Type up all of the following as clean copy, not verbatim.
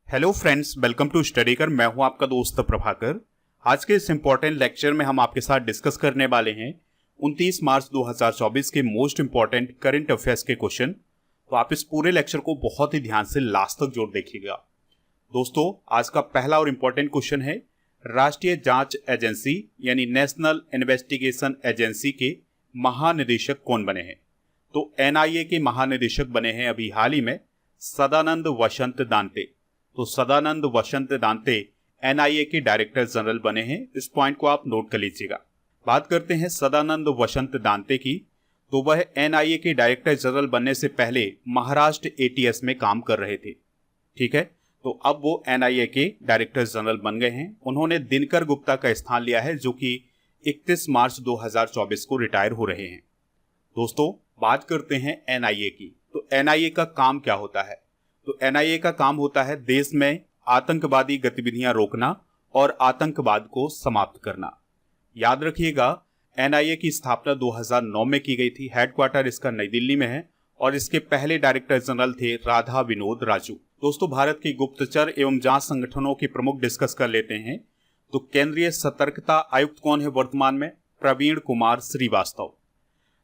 Hello friends, welcome to study कर। मैं हूं आपका दोस्त प्रभाकर। आज के इस इम्पॉर्टेंट लेक्चर में हम आपके साथ डिस्कस करने वाले हैं 29 मार्च 2024 के मोस्ट इम्पॉर्टेंट करंट अफेयर्स के क्वेश्चन। तो आप इस पूरे लेक्चर को बहुत ही ध्यान से लास्ट तक जोड़ देखिएगा। दोस्तों, आज का पहला और इम्पॉर्टेंट क्वेश्चन है, राष्ट्रीय जांच एजेंसी यानी नेशनल इन्वेस्टिगेशन एजेंसी के महानिदेशक कौन बने हैं? तो एनआईए के महानिदेशक बने हैं अभी हाल ही में सदानंद वसंत दांते। तो सदानंद वसंत दांते एनआईए के डायरेक्टर जनरल बने हैं। इस पॉइंट को आप नोट कर लीजिएगा। बात करते हैं सदानंद वसंत दांते की, तो वह एनआईए के डायरेक्टर जनरल बनने से पहले महाराष्ट्र एटीएस में काम कर रहे थे। ठीक है, तो अब वो एनआईए के डायरेक्टर जनरल बन गए हैं। उन्होंने दिनकर गुप्ता का स्थान लिया है, जो कि 31 मार्च 2024 को रिटायर हो रहे हैं। दोस्तों, बात करते हैं एनआईए की। तो एनआईए का काम क्या होता है? तो एनआईए का काम होता है देश में आतंकवादी गतिविधियां रोकना और आतंकवाद को समाप्त करना। याद रखिएगा, एनआईए की स्थापना 2009 में की गई थी। हेडक्वार्टर इसका नई दिल्ली में है और इसके पहले डायरेक्टर जनरल थे राधा विनोद राजू। दोस्तों, भारत के गुप्तचर एवं जांच संगठनों के प्रमुख डिस्कस कर लेते हैं। तो केंद्रीय सतर्कता आयुक्त कौन है वर्तमान में? प्रवीण कुमार श्रीवास्तव।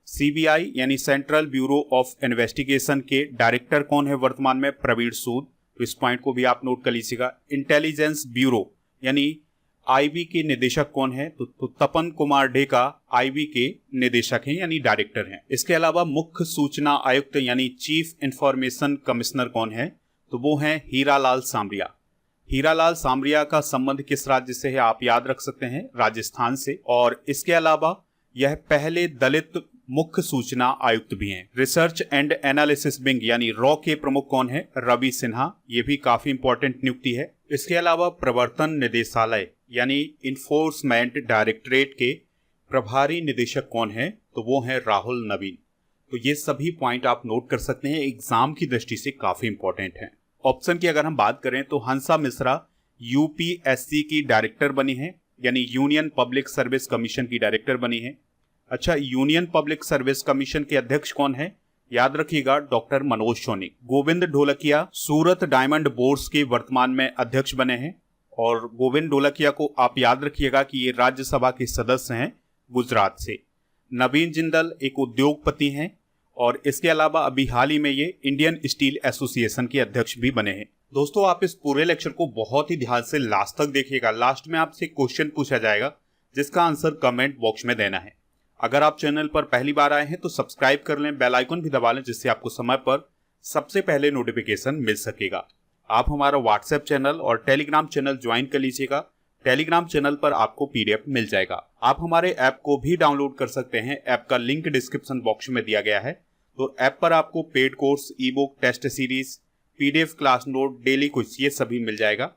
सीबीआई यानी सेंट्रल ब्यूरो ऑफ इन्वेस्टिगेशन के डायरेक्टर कौन है वर्तमान में? प्रवीण सूद। तो इस पॉइंट को भी आप नोट कर लीजिएगा। इंटेलिजेंस ब्यूरो यानी आईबी के निदेशक कौन है? तो तपन कुमार ढेका आईबी के निदेशक हैं यानी डायरेक्टर हैं। इसके अलावा मुख्य सूचना आयुक्त यानी चीफ इंफॉर्मेशन कमिश्नर कौन है? तो वो हैं हीरालाल सामरिया। हीरालाल सामरिया का संबंध किस राज्य से है? आप याद रख सकते हैं, राजस्थान से। और इसके अलावा यह पहले दलित मुख्य सूचना आयुक्त भी हैं। रिसर्च एंड एनालिसिस विंग यानी रॉ के प्रमुख कौन है? रवि सिन्हा। ये भी काफी इंपॉर्टेंट नियुक्ति है। इसके अलावा प्रवर्तन निदेशालय यानी इन्फोर्समेंट डायरेक्टरेट के प्रभारी निदेशक कौन है? तो वो है राहुल नवीन। तो ये सभी पॉइंट आप नोट कर सकते हैं, एग्जाम की दृष्टि से काफी इंपॉर्टेंट है। ऑप्शन की अगर हम बात करें तो हंसा मिश्रा यूपीएससी की डायरेक्टर बनी है यानी यूनियन पब्लिक सर्विस कमीशन की डायरेक्टर बनी है। अच्छा, यूनियन पब्लिक सर्विस कमीशन के अध्यक्ष कौन है? याद रखिएगा, डॉक्टर मनोज सोनी। गोविंद ढोलकिया सूरत डायमंड बोर्ड्स के वर्तमान में अध्यक्ष बने हैं। और गोविंद ढोलकिया को आप याद रखिएगा कि ये राज्यसभा के सदस्य हैं गुजरात से। नवीन जिंदल एक उद्योगपति हैं और इसके अलावा अभी हाल ही में ये इंडियन स्टील एसोसिएशन के अध्यक्ष भी बने हैं। दोस्तों, आप इस पूरे लेक्चर को बहुत ही ध्यान से लास्ट तक देखिएगा। लास्ट में आपसे क्वेश्चन पूछा जाएगा जिसका आंसर कमेंट बॉक्स में देना है। अगर आप चैनल पर पहली बार आए हैं तो सब्सक्राइब कर लें, बेल आइकन भी दबा लें, जिससे आपको समय पर सबसे पहले नोटिफिकेशन मिल सकेगा। आप हमारा व्हाट्सएप चैनल और टेलीग्राम चैनल ज्वाइन कर लीजिएगा। टेलीग्राम चैनल पर आपको पीडीएफ मिल जाएगा। आप हमारे ऐप को भी डाउनलोड कर सकते हैं। ऐप का लिंक डिस्क्रिप्शन बॉक्स में दिया गया है। तो ऐप पर आपको paid course, e book, test series, PDF class note, daily quiz, ये सभी मिल जाएगा।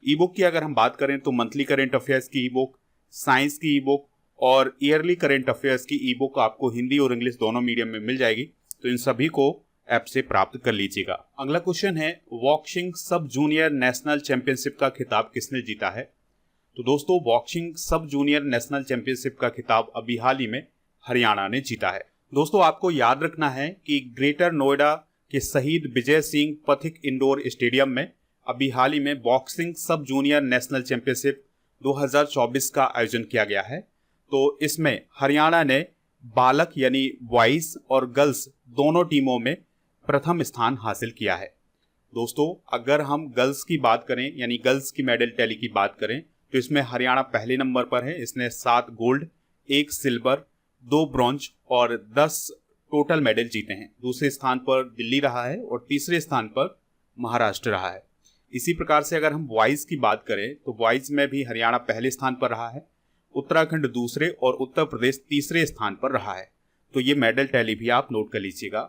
ई बुक की अगर हम बात करें तो मंथली करेंट अफेयर्स की ई बुक, साइंस की ई बुक और ईयरली करंट अफेयर्स की ई बुक आपको हिंदी और इंग्लिश दोनों मीडियम में मिल जाएगी। तो इन सभी को ऐप से प्राप्त कर लीजिएगा। अगला क्वेश्चन है, बॉक्सिंग सब जूनियर नेशनल चैंपियनशिप का खिताब किसने जीता है? तो दोस्तों, बॉक्सिंग सब जूनियर नेशनल चैंपियनशिप का खिताब अभी हाल ही में हरियाणा ने जीता है। दोस्तों, आपको याद रखना है कि ग्रेटर नोएडा के शहीद विजय सिंह पथिक इंडोर स्टेडियम में अभी हाल ही में बॉक्सिंग सब जूनियर नेशनल चैंपियनशिप 2024 का आयोजन किया गया है। तो इसमें हरियाणा ने बालक यानी बॉयज और गर्ल्स दोनों टीमों में प्रथम स्थान हासिल किया है। दोस्तों, अगर हम गर्ल्स की बात करें यानी गर्ल्स की मेडल टैली की बात करें तो इसमें हरियाणा पहले नंबर पर है। इसने 7 गोल्ड, 1 सिल्वर, 2 ब्रॉन्ज और 10 टोटल मेडल जीते हैं। दूसरे स्थान पर दिल्ली रहा है और तीसरे स्थान पर महाराष्ट्र रहा है। इसी प्रकार से अगर हम बॉयज की बात करें तो बॉयज में भी हरियाणा पहले स्थान पर रहा है, उत्तराखंड दूसरे और उत्तर प्रदेश तीसरे स्थान पर रहा है। तो ये मेडल टैली भी आप नोट कर लीजिएगा।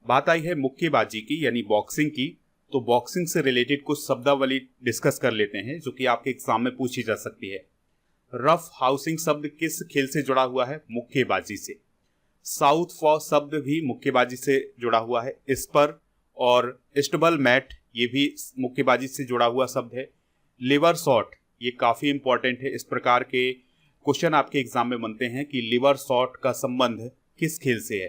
बात आई है मुक्केबाजी की यानी बॉक्सिंग की। तो बॉक्सिंग से रिलेटेड कुछ शब्दावली डिस्कस कर लेते हैं जो कि आपके एग्जाम में पूछी जा सकती है। रफ हाउसिंग शब्द किस खेल से जुड़ा हुआ है? मुक्केबाजी से। साउथ फॉ शब्द भी मुक्केबाजी से जुड़ा हुआ है। स्पर और स्टबल मैट ये भी मुक्केबाजी से जुड़ा हुआ शब्द है। लिवर शॉट ये काफी इंपॉर्टेंट है। इस प्रकार के क्वेश्चन आपके एग्जाम में बनते हैं कि लिवर शॉट का संबंध किस खेल से है?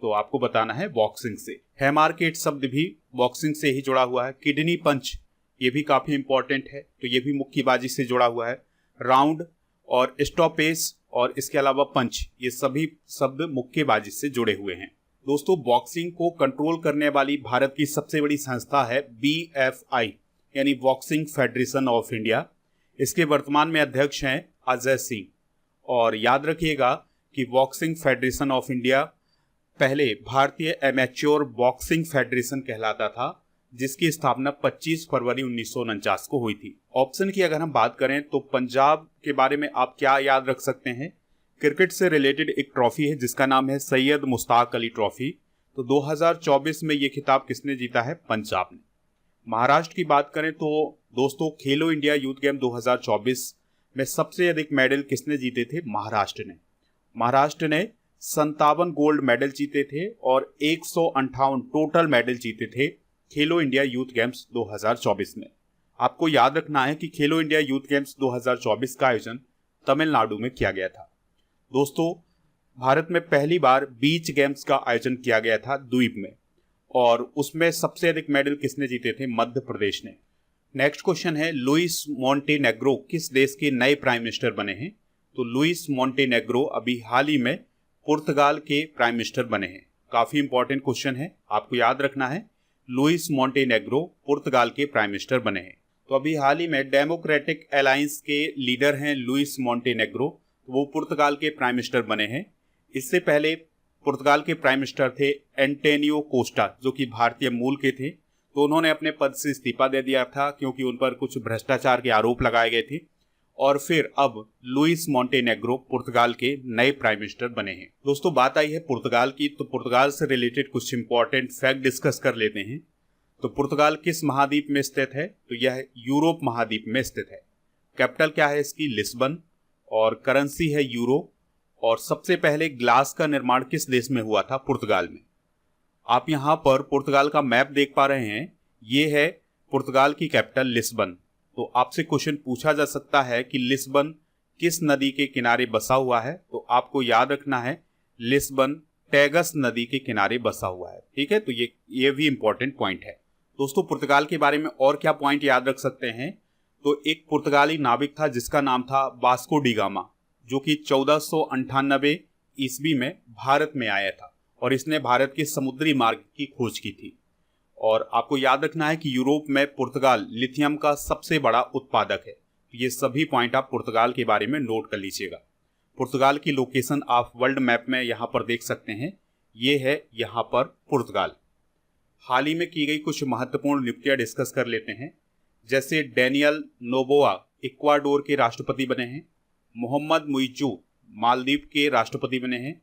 तो आपको बताना है बॉक्सिंग से। हैमार्केट शब्द भी बॉक्सिंग से ही जुड़ा हुआ है। किडनी पंच ये भी काफ़ी इंपॉर्टेंट है, तो ये भी मुक्केबाजी से जुड़ा हुआ है। राउंड और स्टॉपेज और इसके अलावा पंच, ये सभी शब्द मुक्केबाजी से जुड़े हुए हैं। दोस्तों, बॉक्सिंग को कंट्रोल करने वाली भारत की सबसे बड़ी संस्था है BFI यानी बॉक्सिंग फेडरेशन ऑफ इंडिया। इसके वर्तमान में अध्यक्ष हैं अजय सिंह। और याद रखिएगा कि बॉक्सिंग फेडरेशन ऑफ इंडिया पहले भारतीय एमेच्योर बॉक्सिंग फेडरेशन कहलाता था, जिसकी स्थापना 25 फरवरी 1949 को हुई थी। ऑप्शन की अगर हम बात करें तो पंजाब के बारे में आप क्या याद रख सकते हैं? क्रिकेट से रिलेटेड एक ट्रॉफी है जिसका नाम है सैयद मुश्ताक अली ट्रॉफी। तो 2024 में ये खिताब किसने जीता है? पंजाब ने। महाराष्ट्र की बात करें तो दोस्तों, खेलो इंडिया यूथ गेम 2024 में सबसे अधिक मेडल किसने जीते थे? महाराष्ट्र ने। महाराष्ट्र ने 57 गोल्ड मेडल जीते थे और 158 टोटल मेडल जीते थे खेलो इंडिया यूथ गेम्स 2024 में। आपको याद रखना है कि खेलो इंडिया यूथ गेम्स 2024 का आयोजन तमिलनाडु में किया गया था। दोस्तों, भारत में पहली बार बीच गेम्स का आयोजन किया गया था द्वीप में, और उसमें सबसे अधिक मेडल किसने जीते थे? मध्य प्रदेश ने। नेक्स्ट क्वेश्चन है, लुइस मोंटेनेग्रो किस देश के नए प्राइम मिनिस्टर बने हैं? तो लुइस मोंटेनेग्रो अभी हाल ही में पुर्तगाल के प्राइम मिनिस्टर बने हैं। काफी इंपॉर्टेंट क्वेश्चन है, आपको याद रखना है। लुइस मोंटेनेग्रो पुर्तगाल के प्राइम मिनिस्टर बने हैं। तो अभी हाल ही में डेमोक्रेटिक अलायंस के लीडर हैं लुइस मोंटेनेग्रो, वो पुर्तगाल के प्राइम मिनिस्टर बने हैं। इससे पहले पुर्तगाल के प्राइम मिनिस्टर थे एंटोनियो कोस्टा, जो कि भारतीय मूल के थे। तो उन्होंने अपने पद से इस्तीफा दे दिया था क्योंकि उन पर कुछ भ्रष्टाचार के आरोप लगाए गए थे, और फिर अब लुइस मोंटेनेग्रो पुर्तगाल के नए प्राइम मिनिस्टर बने हैं। दोस्तों, बात आई है पुर्तगाल की, तो पुर्तगाल से रिलेटेड कुछ इंपॉर्टेंट फैक्ट डिस्कस कर लेते हैं। तो पुर्तगाल किस महाद्वीप में स्थित है? तो यह यूरोप महाद्वीप में स्थित है। कैपिटल क्या है इसकी? लिस्बन, और करेंसी है यूरो। और सबसे पहले ग्लास का निर्माण किस देश में हुआ था? पुर्तगाल में। आप यहाँ पर पुर्तगाल का मैप देख पा रहे हैं, ये है पुर्तगाल की कैपिटल लिस्बन। तो आपसे क्वेश्चन पूछा जा सकता है कि लिस्बन किस नदी के किनारे बसा हुआ है? तो आपको याद रखना है लिस्बन टैगस नदी के किनारे बसा हुआ है। ठीक है, तो ये भी इंपॉर्टेंट पॉइंट है। दोस्तों, पुर्तगाल के बारे में और क्या पॉइंट याद रख सकते हैं? तो एक पुर्तगाली नाविक था जिसका नाम था वास्को डी गामा, जो कि 1498 ईस्वी में भारत में आया था और इसने भारत के समुद्री मार्ग की खोज की थी। और आपको याद रखना है कि यूरोप में पुर्तगाल लिथियम का सबसे बड़ा उत्पादक है। ये सभी पॉइंट आप पुर्तगाल के बारे में नोट कर लीजिएगा। पुर्तगाल की लोकेशन आप वर्ल्ड मैप में यहाँ पर देख सकते हैं, ये है यहाँ पर पुर्तगाल। हाल ही में की गई कुछ महत्वपूर्ण नियुक्तियां डिस्कस कर लेते हैं। जैसे डेनियल नोबोआ इक्वाडोर के राष्ट्रपति बने हैं, मोहम्मद मुइज़्ज़ू मालदीव के राष्ट्रपति बने हैं,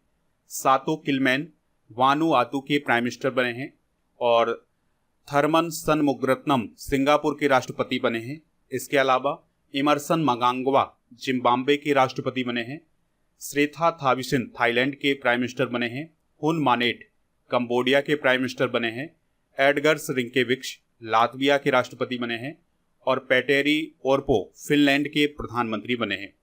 सातो किलमैन वानुआतू के प्राइम मिनिस्टर बने हैं, और थरमन सनमुगरत्नम सिंगापुर के राष्ट्रपति बने हैं। इसके अलावा इमरसन मंगांगवा जिम्बाब्वे के राष्ट्रपति बने हैं, श्रेथा थाविसिन थाईलैंड के प्राइम मिनिस्टर बने हैं, हुन मानेट कंबोडिया के प्राइम मिनिस्टर बने हैं, एडगर्स रिंकेविक्स लातविया के राष्ट्रपति बने हैं, और पेटेरी ओरपो फिनलैंड के प्रधानमंत्री बने हैं।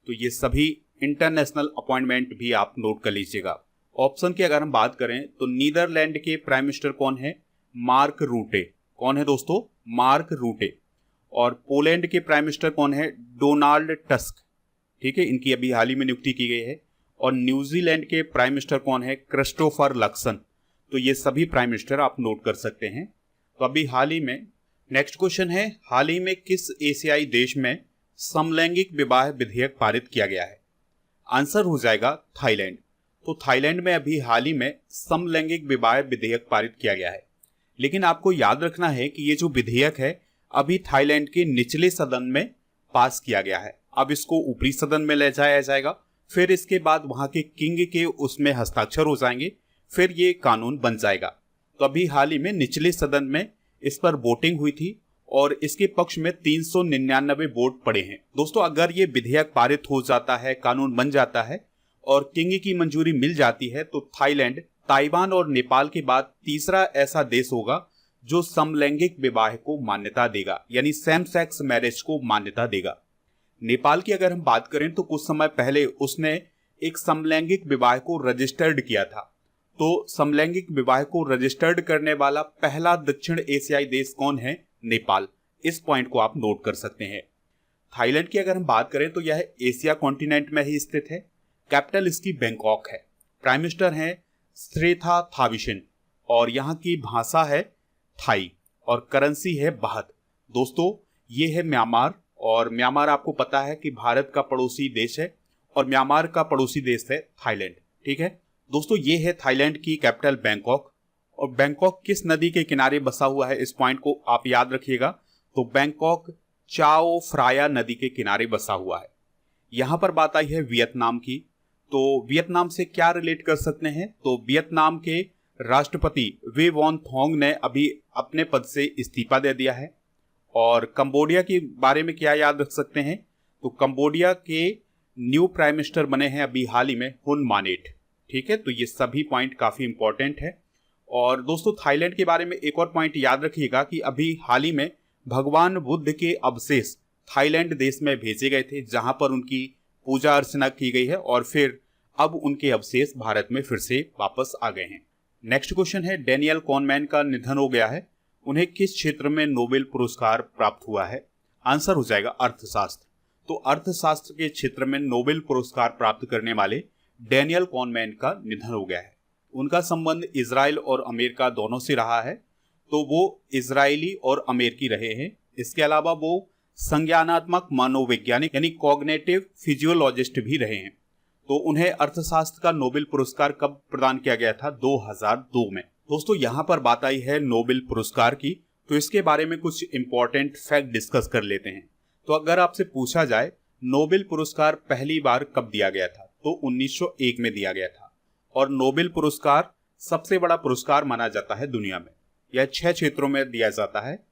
तो ये सभी इंटरनेशनल अपॉइंटमेंट भी आप नोट कर लीजिएगा। ऑप्शन की अगर हम बात करें तो नीदरलैंड के प्राइम मिनिस्टर कौन है? मार्क रूटे। कौन है दोस्तों? मार्क रूटे। और पोलैंड के प्राइम मिनिस्टर कौन है? Donald tusk. ठीक है, इनकी अभी हाल ही में नियुक्ति की गई है। और न्यूजीलैंड के प्राइम मिनिस्टर कौन है? Christopher Luxon. तो ये सभी प्राइम मिनिस्टर आप नोट कर सकते हैं। तो अभी हाल ही में नेक्स्ट क्वेश्चन है, हाल ही में किस एशियाई देश में समलैंगिक विवाह विधेयक पारित किया गया है? आंसर हो जाएगा थाईलैंड। तो थाईलैंड में अभी हाल ही में समलैंगिक विवाह विधेयक पारित किया गया है। लेकिन आपको याद रखना है कि ये जो विधेयक है अभी थाईलैंड के निचले सदन में पास किया गया है। अब इसको ऊपरी सदन में ले जाया जाएगा, फिर इसके बाद वहां के किंग के उसमें हस्ताक्षर हो जाएंगे, फिर ये कानून बन जाएगा। तो अभी हाल ही में निचले सदन में इस पर वोटिंग हुई थी और इसके पक्ष में 399 वोट पड़े हैं। दोस्तों, अगर ये विधेयक पारित हो जाता है, कानून बन जाता है और किंग की मंजूरी मिल जाती है, तो थाईलैंड ताइवान और नेपाल के बाद तीसरा ऐसा देश होगा जो समलैंगिक विवाह को मान्यता देगा, यानी सेम सेक्स मैरिज को मान्यता देगा। नेपाल की अगर हम बात करें तो कुछ समय पहले उसने एक समलैंगिक विवाह को रजिस्टर्ड किया था। तो समलैंगिक विवाह को रजिस्टर्ड करने वाला पहला दक्षिण एशियाई देश कौन है? नेपाल। इस पॉइंट को आप नोट कर सकते हैं। थाईलैंड की अगर हम बात करें तो यह एशिया कॉन्टिनेंट में ही स्थित है। कैपिटल इसकी बैंकॉक है। प्राइम मिनिस्टर हैं स्रेथा थाविसिन और यहाँ की भाषा है थाई और करेंसी है बाहत। दोस्तों ये है म्यांमार और म्यांमार आपको पता है कि भारत का पड़ोसी देश है और म्यांमार का पड़ोसी देश है थाईलैंड। ठीक है दोस्तों, ये है थाईलैंड की कैपिटल बैंकॉक। और बैंकॉक किस नदी के किनारे बसा हुआ है, इस पॉइंट को आप याद रखिएगा। तो बैंकॉक चाओ फ्राया नदी के किनारे बसा हुआ है। यहां पर बात आई है वियतनाम की। तो वियतनाम से क्या रिलेट कर सकते हैं, तो वियतनाम के राष्ट्रपति वे वॉन थॉन्ग ने अभी अपने पद से इस्तीफा दे दिया है। और कंबोडिया के बारे में क्या याद रख सकते हैं, तो कंबोडिया के न्यू प्राइम मिनिस्टर बने हैं अभी हाल ही में हुन मानेट। ठीक है, तो ये सभी पॉइंट काफी इंपॉर्टेंट है। और दोस्तों थाईलैंड के बारे में एक और पॉइंट याद रखिएगा कि अभी हाल ही में भगवान बुद्ध के अवशेष थाईलैंड देश में भेजे गए थे, जहां पर उनकी पूजा अर्चना की गई है और फिर अब उनके अवशेष भारत में फिर से वापस आ गए हैं। नेक्स्ट क्वेश्चन है, डेनियल कॉनमैन का निधन हो गया है, उन्हें किस क्षेत्र में नोबेल पुरस्कार प्राप्त हुआ है? आंसर हो जाएगा अर्थशास्त्र। तो अर्थशास्त्र के क्षेत्र में नोबेल पुरस्कार प्राप्त करने वाले डेनियल कॉनमैन का निधन हो गया है। उनका संबंध इजराइल और अमेरिका दोनों से रहा है, तो वो इजरायली और अमेरिकी रहे हैं। इसके अलावा वो संज्ञानात्मक मनोवैज्ञानिक यानी कॉग्निटिव फिजियोलॉजिस्ट भी रहे हैं। तो उन्हें अर्थशास्त्र का नोबेल पुरस्कार कब प्रदान किया गया था? 2002 में। दोस्तों यहाँ पर बात आई है नोबेल पुरस्कार की, तो इसके बारे में कुछ इंपॉर्टेंट फैक्ट डिस्कस कर लेते हैं। तो अगर आपसे पूछा जाए नोबेल पुरस्कार पहली बार कब दिया गया था, तो 1901 में दिया गया था। और नोबेल पुरस्कार सबसे बड़ा पुरस्कार माना जाता है दुनिया में। यह 6 क्षेत्रों में दिया जाता है।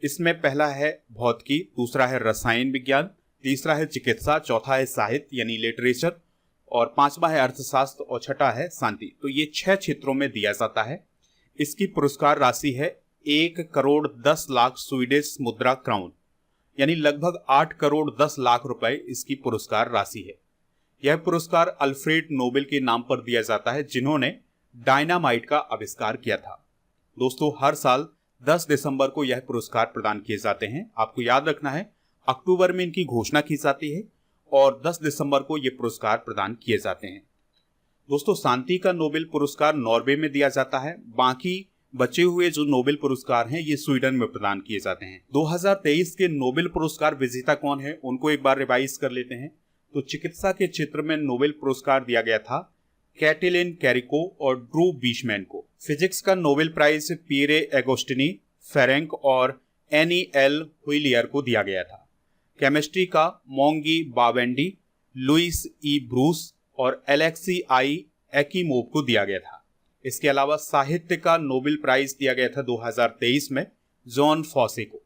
इसमें पहला है भौतिकी, दूसरा है रसायन विज्ञान, तीसरा है चिकित्सा, चौथा है साहित्य यानी लिटरेचर, और पांचवा है अर्थशास्त्र और छठा है शांति। तो ये 6 क्षेत्रों में दिया जाता है। इसकी पुरस्कार राशि है 1,10,00,000 स्वीडिश मुद्रा क्राउन, यानी लगभग 8,10,00,000 रुपए इसकी पुरस्कार राशि है। यह पुरस्कार अल्फ्रेड नोबेल के नाम पर दिया जाता है, जिन्होंने डायनामाइट का आविष्कार किया था। दोस्तों हर साल 10 दिसंबर को यह पुरस्कार प्रदान किए जाते हैं। आपको याद रखना है अक्टूबर में इनकी घोषणा की जाती है और 10 दिसंबर को ये पुरस्कार प्रदान किए जाते हैं। दोस्तों शांति का नोबेल पुरस्कार नॉर्वे में दिया जाता है। बाकी बचे हुए जो नोबेल पुरस्कार हैं ये स्वीडन में प्रदान किए जाते हैं। 2023 के नोबेल पुरस्कार विजेता कौन है, उनको एक बार रिवाइज कर लेते हैं। तो चिकित्सा के क्षेत्र में नोबेल पुरस्कार दिया गया था कैटिलिन कैरिको और ड्रू बीशमैन को। फिजिक्स का Nobel prize Pierre Agostini, Ferenc और एनी एल हुइलियर को दिया गया था। केमिस्ट्री का Moungi Bawendi, Louis E Brus और एलेक्सी आई एकीमोव को दिया गया था। इसके अलावा साहित्य का नोबेल प्राइज दिया गया था 2023 में जॉन फॉसे को।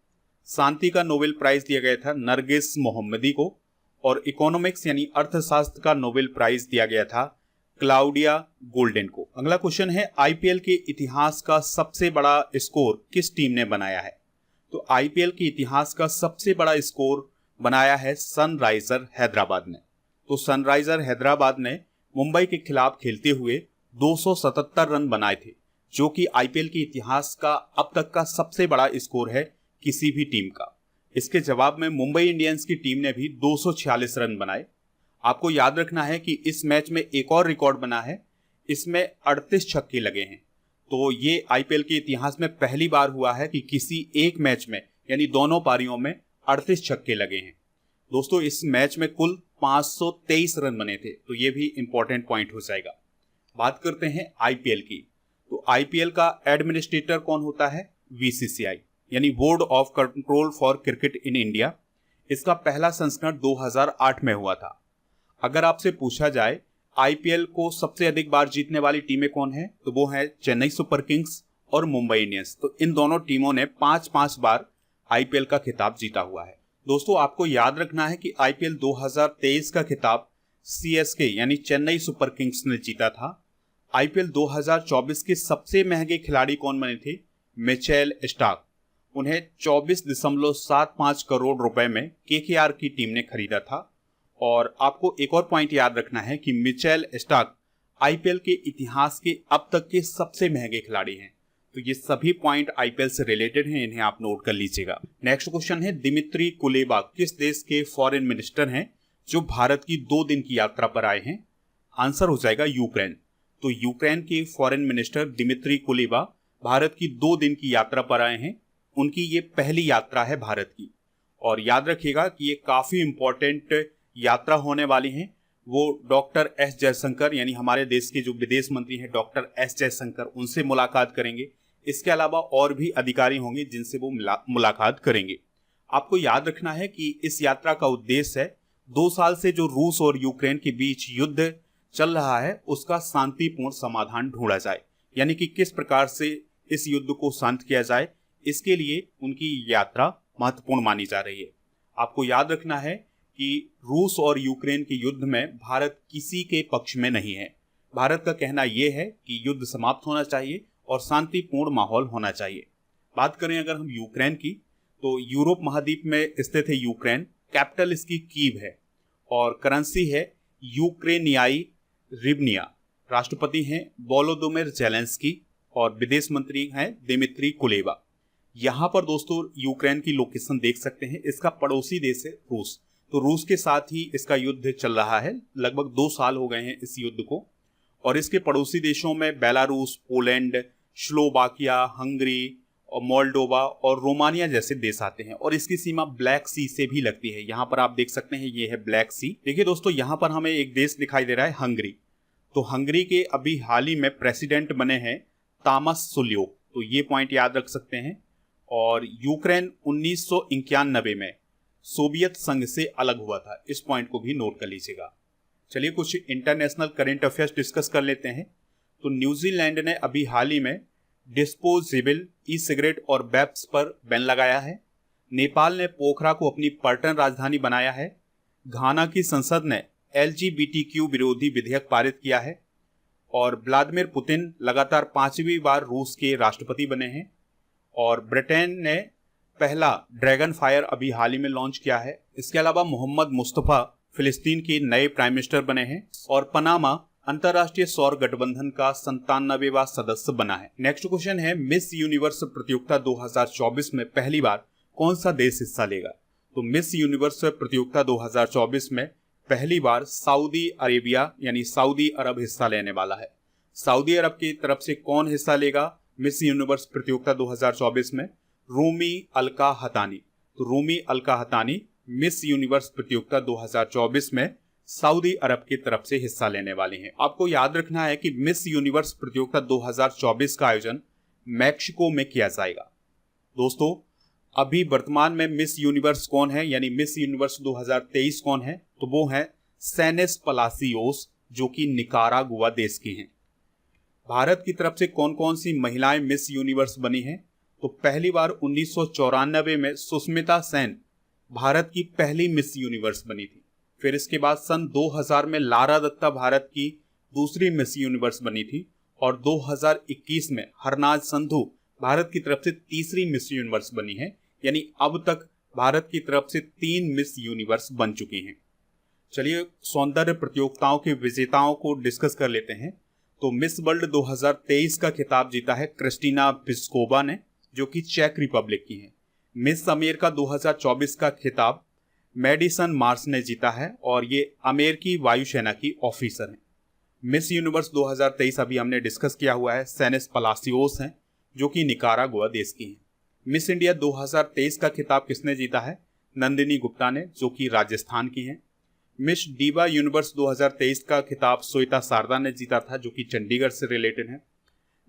शांति का नोबेल प्राइज दिया गया था नरगिस मोहम्मदी को। और इकोनॉमिक्स यानी अर्थशास्त्र का नोबेल प्राइज दिया गया था क्लाउडिया गोल्डन को। अगला क्वेश्चन है, आईपीएल के इतिहास का सबसे बड़ा स्कोर किस टीम ने बनाया है? तो आईपीएल के इतिहास का सबसे बड़ा स्कोर बनाया है सनराइजर हैदराबाद ने। तो सनराइजर हैदराबाद ने मुंबई के खिलाफ खेलते हुए 277 रन बनाए थे, जो कि आईपीएल के इतिहास का अब तक का सबसे बड़ा स्कोर है किसी भी टीम का। इसके जवाब में मुंबई इंडियंस की टीम ने भी 246 रन बनाए। आपको याद रखना है कि इस मैच में एक और रिकॉर्ड बना है, इसमें 38 छक्के लगे हैं। तो ये आईपीएल के इतिहास में पहली बार हुआ है कि किसी एक मैच में यानी दोनों पारियों में 38 छक्के लगे हैं। दोस्तों इस मैच में कुल 523 रन बने थे, तो ये भी इंपॉर्टेंट पॉइंट हो जाएगा। बात करते हैं आईपीएल की। तो आईपीएल का एडमिनिस्ट्रेटर कौन होता है? बीसीसीआई यानी board of control for cricket in India. इसका पहला संस्करण 2008 में हुआ था। अगर आपसे पूछा जाए आईपीएल को सबसे अधिक बार जीतने वाली टीमें कौन है, तो वो है चेन्नई सुपर किंग्स और मुंबई इंडियंस। तो इन दोनों टीमों ने 5-5 बार आईपीएल का खिताब जीता हुआ है। दोस्तों आपको याद रखना है कि आईपीएल 2023 का खिताब सीएसके यानी चेन्नई सुपर किंग्स ने जीता था। आईपीएल 2024 के सबसे महंगे खिलाड़ी कौन बने थे? Mitchell Starc. उन्हें 24.75 करोड़ रुपए में केकेआर की टीम ने खरीदा था। और आपको एक और पॉइंट याद रखना है कि मिचेल स्टार्क आईपीएल के इतिहास के अब तक के सबसे महंगे खिलाड़ी हैं। तो ये सभी पॉइंट आईपीएल से रिलेटेड हैं, इन्हें आप नोट कर लीजिएगा। नेक्स्ट क्वेश्चन है, दिमित्री कुलेबा किस देश के फॉरेन मिनिस्टर हैं जो भारत की 2 दिन की यात्रा पर आए हैं? आंसर हो जाएगा यूक्रेन। तो यूक्रेन के foreign minister Dmytro Kuleba Bharat की 2 दिन की यात्रा पर आए हैं। उनकी ये पहली यात्रा है भारत की, और याद रखिएगा कि ये काफी इंपॉर्टेंट यात्रा होने वाली है। वो डॉक्टर एस जयशंकर यानी हमारे देश के जो विदेश मंत्री हैं डॉक्टर एस जयशंकर, उनसे मुलाकात करेंगे। इसके अलावा और भी अधिकारी होंगे जिनसे वो मुलाकात करेंगे। आपको याद रखना है कि इस यात्रा का उद्देश्य है 2 साल से जो रूस और यूक्रेन के बीच युद्ध चल रहा है उसका शांतिपूर्ण समाधान ढूंढा जाए, यानी कि किस प्रकार से इस युद्ध को शांत किया जाए। इसके लिए उनकी यात्रा महत्वपूर्ण मानी जा रही है। आपको याद रखना है कि रूस और यूक्रेन के युद्ध में भारत किसी के पक्ष में नहीं है। भारत का कहना यह है कि युद्ध समाप्त होना चाहिए और शांतिपूर्ण माहौल होना चाहिए। बात करें अगर हम यूक्रेन की, तो यूरोप महाद्वीप में स्थित है यूक्रेन। कैपिटल इसकी कीव है और करेंसी है यूक्रेनियाई रिवनिया। राष्ट्रपति हैं वोलोदिमीर ज़ेलेंस्की और विदेश मंत्री हैं दिमित्री कुलेबा। यहाँ पर दोस्तों यूक्रेन की लोकेशन देख सकते हैं। इसका पड़ोसी देश है रूस, तो रूस के साथ ही इसका युद्ध चल रहा है। लगभग 2 साल हो गए हैं इस युद्ध को, और इसके पड़ोसी देशों में बेलारूस, पोलैंड, स्लोवाकिया, हंगरी और मोल्डोवा और रोमानिया जैसे देश आते हैं। और इसकी सीमा ब्लैक सी से भी लगती है। यहाँ पर आप देख सकते हैं ये है ब्लैक सी। देखिए दोस्तों, यहाँ पर हमें एक देश दिखाई दे रहा है हंगरी। तो हंगरी के अभी हाल ही में प्रेसिडेंट बने हैं तामस सुल्योक, तो ये पॉइंट याद रख सकते हैं। और यूक्रेन 1991 में सोवियत संघ से अलग हुआ था, इस पॉइंट को भी नोट कर लीजिएगा। चलिए कुछ इंटरनेशनल करंट अफेयर्स डिस्कस कर लेते हैं। तो न्यूजीलैंड ने अभी हाल ही में डिस्पोजेबल ई सिगरेट और वेप्स पर बैन लगाया है। नेपाल ने पोखरा को अपनी पर्यटन राजधानी बनाया है। घाना की संसद ने LGBTQ विरोधी विधेयक पारित किया है। और व्लादिमीर पुतिन लगातार 5वीं बार रूस के राष्ट्रपति बने हैं। और ब्रिटेन ने पहला ड्रैगन फायर अभी हाल ही में लॉन्च किया है। इसके अलावा मोहम्मद मुस्तफा फिलिस्तीन के नए प्राइम मिनिस्टर बने हैं। और पनामा अंतर्राष्ट्रीय सौर गठबंधन का 97वां सदस्य बना है। नेक्स्ट क्वेश्चन है, मिस यूनिवर्स प्रतियोगिता 2024 में पहली बार कौन सा देश हिस्सा लेगा? तो मिस यूनिवर्स प्रतियोगिता 2024 में पहली बार सऊदी अरेबिया यानी सऊदी अरब हिस्सा लेने वाला है। सऊदी अरब की तरफ से कौन हिस्सा लेगा मिस यूनिवर्स प्रतियोगिता 2024 में? रूमी अलका हतानी। तो रूमी अलका हतानी मिस यूनिवर्स प्रतियोगिता 2024 में सऊदी अरब की तरफ से हिस्सा लेने वाले हैं। आपको याद रखना है कि मिस यूनिवर्स प्रतियोगिता 2024 का आयोजन मैक्सिको में किया जाएगा। दोस्तों, अभी वर्तमान में मिस यूनिवर्स कौन है यानी मिस यूनिवर्स 2023 कौन है? तो वो है सेनेस पलासियोस, जो कि निकारागुआ देश की हैं। भारत की तरफ से कौन कौन सी महिलाएं मिस यूनिवर्स बनी हैं? तो पहली बार 1994 में सुष्मिता सेन भारत की पहली मिस यूनिवर्स बनी थी। फिर इसके बाद सन 2000 में लारा दत्ता भारत की दूसरी मिस यूनिवर्स बनी थी। और 2021 में हरनाज संधू भारत की तरफ से तीसरी मिस यूनिवर्स बनी है। यानी अब तक भारत की तरफ से 3 मिस यूनिवर्स बन चुकी हैं। चलिए सौंदर्य प्रतियोगिताओं के विजेताओं को डिस्कस कर लेते हैं। तो मिस वर्ल्ड 2023 का खिताब जीता है क्रिस्टीना प्लिस्कोवा ने, जो कि चेक रिपब्लिक की हैं। मिस अमेरिका 2024 का खिताब मेडिसन मार्स ने जीता है और ये अमेरिकी वायुसेना की ऑफिसर हैं। मिस यूनिवर्स 2023 अभी हमने डिस्कस किया हुआ है, सेनेस पलासियोस हैं, जो कि निकारागुआ देश की हैं। मिस इंडिया 2023 का खिताब किसने जीता है? नंदिनी गुप्ता ने, जो कि राजस्थान की हैं। मिस डीवा यूनिवर्स 2023 का खिताब श्वेता शारदा ने जीता था, जो कि चंडीगढ़ से रिलेटेड है।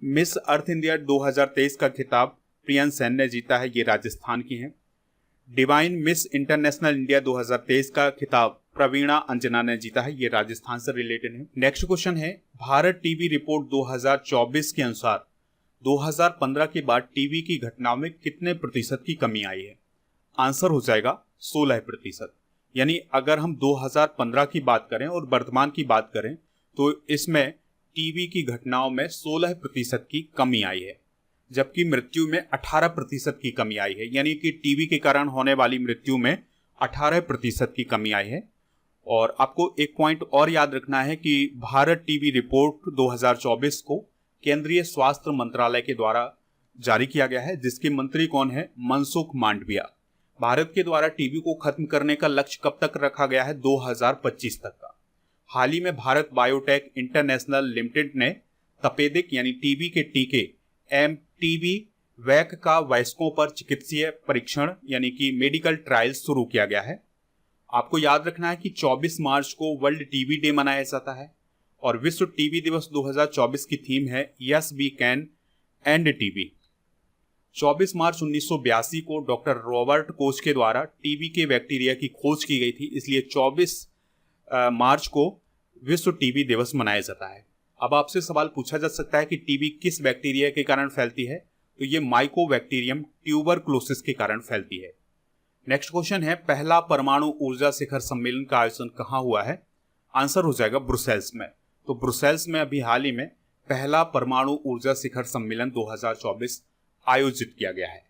मिस अर्थ इंडिया 2023 का खिताब प्रियन सेन ने जीता है, ये राजस्थान की हैं। डिवाइन मिस इंटरनेशनल इंडिया 2023 का खिताब प्रवीणा अंजना ने जीता है, ये राजस्थान से रिलेटेड है। नेक्स्ट क्वेश्चन है, भारत टीबी रिपोर्ट 2024 के अनुसार 2015 के बाद टीबी की घटनाओं में कितने प्रतिशत की कमी आई है? आंसर हो जाएगा 16%। यानी अगर हम 2015 की बात करें और वर्तमान की बात करें तो इसमें टीबी की घटनाओं में 16% की कमी आई है, जबकि मृत्यु में 18% की कमी आई है। यानी कि टीबी के कारण होने वाली मृत्यु में 18% की कमी आई है। और आपको एक पॉइंट और याद रखना है कि भारत टीबी रिपोर्ट 2024 को केंद्रीय स्वास्थ्य मंत्रालय के द्वारा जारी किया गया है, जिसके मंत्री कौन है? मनसुख मांडविया। भारत के द्वारा टीबी को खत्म करने का लक्ष्य कब तक रखा गया है? 2025 तक का। हाल ही में भारत बायोटेक इंटरनेशनल लिमिटेड ने तपेदिक यानी टीबी के टीके एमटीबी वैक का वयस्कों पर चिकित्सीय परीक्षण यानी कि मेडिकल ट्रायल शुरू किया गया है। आपको याद रखना है कि 24 मार्च को वर्ल्ड टीबी डे मनाया जाता है और विश्व टीबी दिवस 2024 की थीम है yes we can end TB. 24 मार्च 1982 को डॉक्टर रॉबर्ट कोच के द्वारा टीबी के बैक्टीरिया की खोज की गई थी, इसलिए 24 मार्च को विश्व टीबी दिवस मनाया जाता है। अब आपसे सवाल पूछा जा सकता है कि टीबी किस बैक्टीरिया के कारण फैलती है? तो ये माइकोबैक्टीरियम ट्यूबरक्लोसिस के कारण फैलती है। नेक्स्ट क्वेश्चन है, पहला परमाणु ऊर्जा शिखर सम्मेलन का आयोजन कहाँ हुआ है? आंसर हो जाएगा ब्रुसेल्स में। तो ब्रुसेल्स में अभी हाल ही में पहला परमाणु ऊर्जा शिखर सम्मेलन 2024 आयोजित किया गया है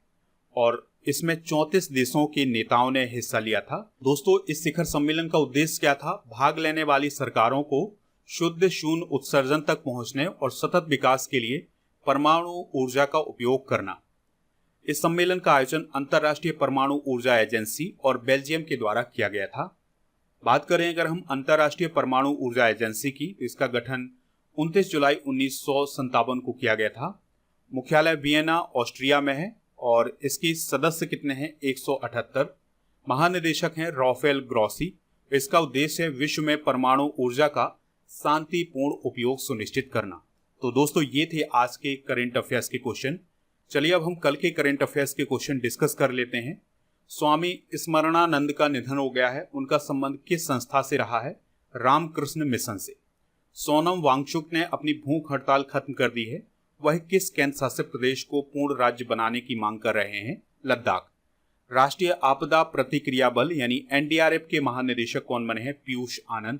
और इसमें 34 देशों के नेताओं ने हिस्सा लिया था। दोस्तों, इस शिखर सम्मेलन का उद्देश्य क्या था? भाग लेने वाली सरकारों को शुद्ध शून्य उत्सर्जन तक पहुंचने और सतत विकास के लिए परमाणु ऊर्जा का उपयोग करना। इस सम्मेलन का आयोजन अंतर्राष्ट्रीय परमाणु ऊर्जा एजेंसी और बेल्जियम के द्वारा किया गया था। बात करें अगर हम अंतर्राष्ट्रीय परमाणु ऊर्जा एजेंसी की, तो इसका गठन 29 जुलाई 1957 को किया गया था। मुख्यालय वियना ऑस्ट्रिया में है और इसकी सदस्य कितने हैं? 178। महानिदेशक हैं राफेल ग्रॉसी। इसका उद्देश्य है विश्व में परमाणु ऊर्जा का शांतिपूर्ण उपयोग सुनिश्चित करना। तो दोस्तों, ये थे आज के करंट अफेयर्स के क्वेश्चन। चलिए अब हम कल के करंट अफेयर्स के क्वेश्चन डिस्कस कर लेते हैं। स्वामी स्मरणानंद का निधन हो गया है, उनका संबंध किस संस्था से रहा है? रामकृष्ण मिशन से। सोनम वांगचुक ने अपनी भूख हड़ताल खत्म कर दी है, वह किस केंद्र शासित प्रदेश को पूर्ण राज्य बनाने की मांग कर रहे हैं? लद्दाख। राष्ट्रीय आपदा प्रतिक्रिया बल यानी एनडीआरएफ के महानिदेशक कौन बने हैं? पीयूष आनंद।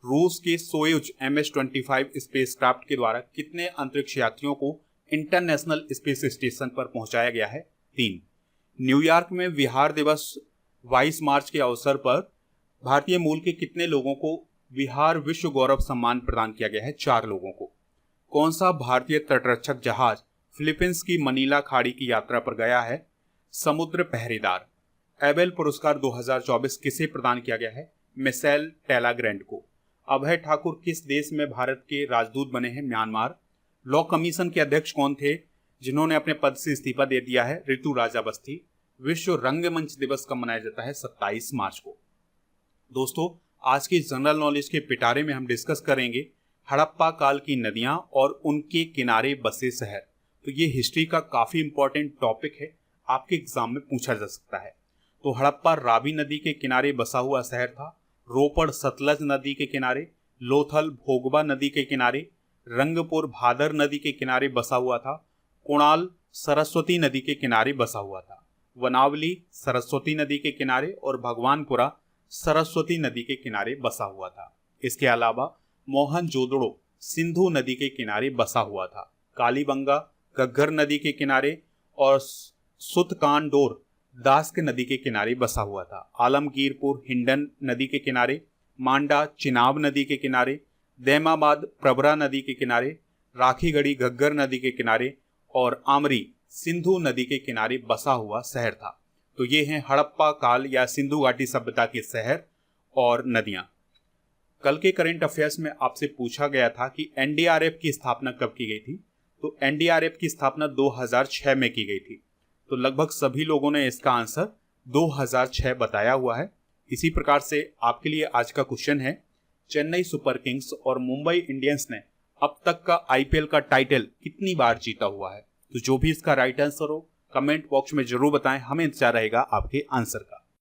रूस के सोयुज MS-25 स्पेसक्राफ्ट के द्वारा कितने अंतरिक्ष यात्रियों को इंटरनेशनल स्पेस स्टेशन पर पहुंचाया गया है? 3। न्यूयॉर्क में विहार दिवस 22 मार्च के अवसर पर भारतीय मूल के कितने लोगों को विहार विश्व गौरव सम्मान प्रदान किया गया है? 4 लोगों को। कौन सा भारतीय तटरक्षक जहाज फिलीपींस की मनीला खाड़ी की यात्रा पर गया है? समुद्र पहरेदार। एबेल पुरस्कार 2024 किसे प्रदान किया गया है? मिशेल टेलाग्रैंड को। अभय ठाकुर किस देश में भारत के राजदूत बने हैं? म्यांमार। लॉ कमीशन के अध्यक्ष कौन थे जिन्होंने अपने पद से इस्तीफा दे दिया है? ऋतु राजा बस्ती। विश्व रंगमंच दिवस कब मनाया जाता है? 27 मार्च को। दोस्तों, आज की जनरल नॉलेज के पिटारे में हम डिस्कस करेंगे हड़प्पा काल की नदियां और उनके किनारे बसे शहर। तो ये हिस्ट्री का काफी इंपॉर्टेंट टॉपिक है, आपके एग्जाम में पूछा जा सकता है। तो हड़प्पा रावी नदी के किनारे बसा हुआ शहर था। रोपड़ सतलज नदी के किनारे, लोथल भोगबा नदी के किनारे, रंगपुर भादर नदी के किनारे बसा हुआ था। कुणाल सरस्वती नदी के किनारे बसा हुआ था। वनावली सरस्वती नदी के किनारे और भगवानपुरा सरस्वती नदी के किनारे बसा हुआ था। इसके अलावा मोहनजोदड़ो सिंधु नदी के किनारे बसा हुआ था। कालीबंगा घग्गर नदी के किनारे और सुतकानडोर दास्क नदी के किनारे बसा हुआ था। आलमगीरपुर हिंडन नदी के किनारे, मांडा चिनाब नदी के किनारे, दैमाबाद प्रवरा नदी के किनारे, राखीगढ़ी घग्गर नदी के किनारे और आमरी सिंधु नदी के किनारे बसा हुआ शहर था। तो ये हैं हड़प्पा काल या सिंधु घाटी सभ्यता के शहर और नदियां। कल के करंट अफेयर्स में आपसे पूछा गया था कि एनडीआरएफ की स्थापना कब की गई थी? तो एनडीआरएफ की स्थापना 2006 में की गई थी। तो लगभग सभी लोगों ने इसका आंसर 2006 बताया हुआ है। इसी प्रकार से आपके लिए आज का क्वेश्चन है, चेन्नई सुपर किंग्स और मुंबई इंडियंस ने अब तक का आईपीएल का टाइटल कितनी बार जीता हुआ है? तो जो भी इसका राइट आंसर हो कमेंट बॉक्स में जरूर बताएं, हमें इंतजार रहेगा आपके आंसर का।